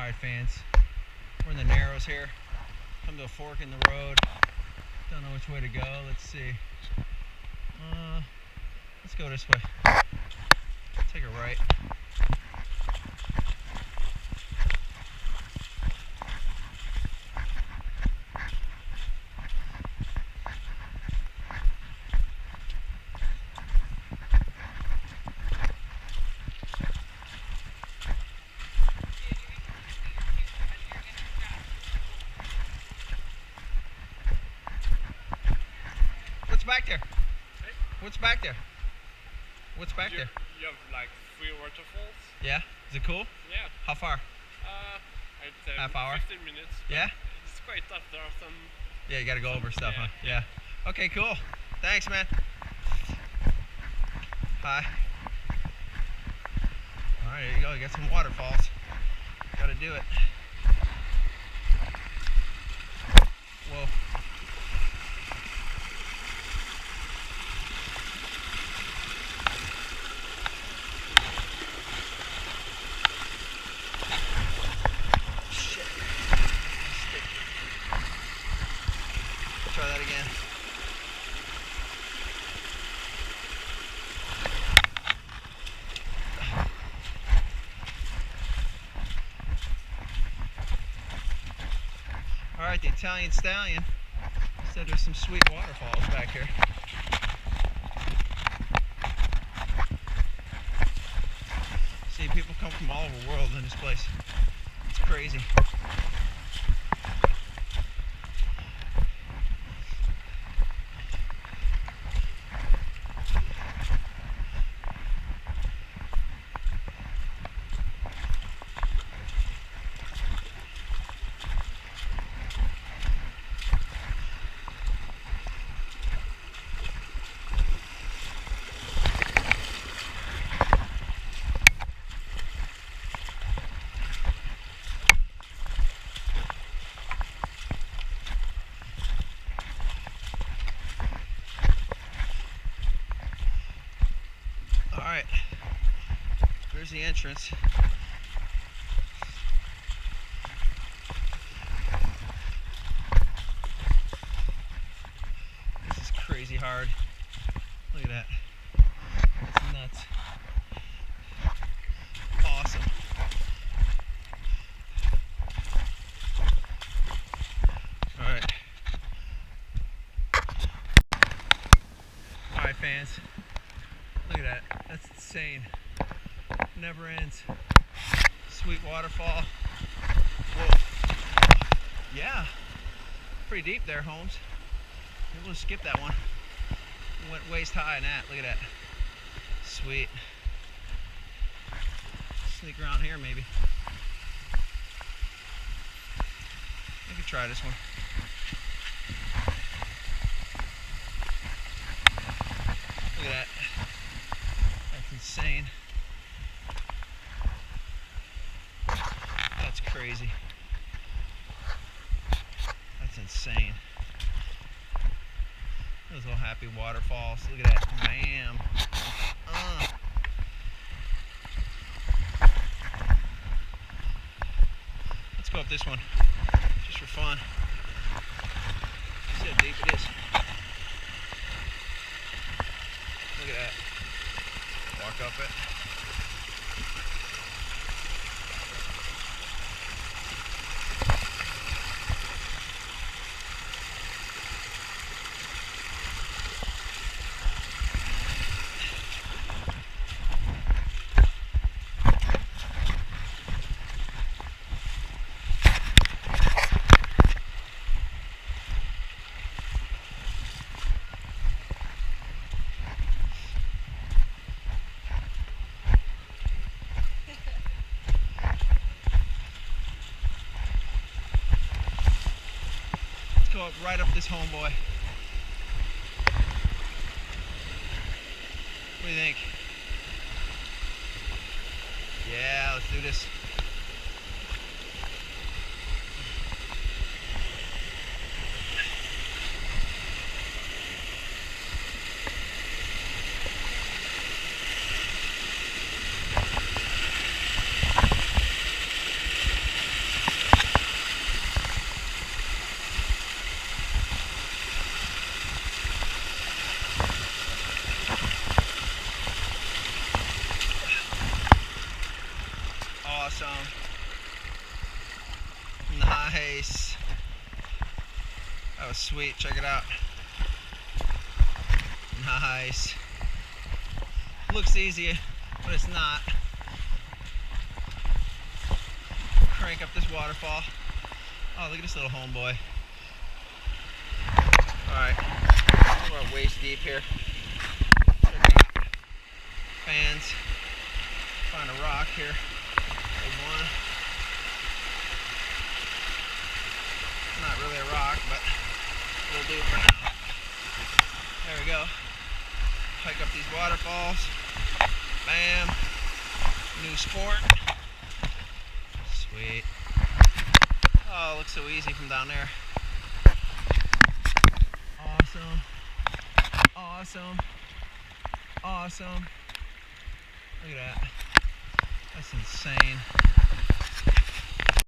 Alright fans, we're in the Narrows here. Come to a fork in the road. Don't know which way to go. Let's see. Let's go this way. Take a right. What's back there? Hey? What's back there? What's back there? You have like 3 waterfalls. Yeah? Is it cool? Yeah. How far? I'd say Half hour? 15 minutes. Yeah? It's quite tough. There are some. Yeah, you gotta go over stuff, huh? Yeah. Okay, cool. Thanks, man. Hi. Alright, there you go. You got some waterfalls. Gotta do it. Whoa. Try that again. Alright, the Italian Stallion said there's some sweet waterfalls back here. See, people come from all over the world in this place. It's crazy. Alright, there's the entrance. This is crazy hard. Look at that. That's nuts. Awesome. Alright. Alright fans. Look at that. That's insane. Never ends. Sweet waterfall. Whoa. Yeah. Pretty deep there, Holmes. Maybe we'll skip that one. We went waist high in that. Look at that. Sweet. Sneak around here maybe. I could try this one. Look at that. That's insane. That's crazy. That's insane. Those little happy waterfalls. Look at that. Bam. Let's go up this one. Just for fun. See how deep it is. Look at that. Walk up it. Go up right up this homeboy. What do you think? Yeah, let's do this. Nice. That was sweet. Check it out. Nice. Looks easy, but it's not. Crank up this waterfall. Oh, look at this little homeboy. Alright, we're waist deep here. Check it out. Fans. Find a rock here. There's one. Not really a rock, but we'll do for now. There we go. Hike up these waterfalls. Bam. New sport. Sweet. Oh, it looks so easy from down there. Awesome. Awesome. Awesome. Look at that. That's insane.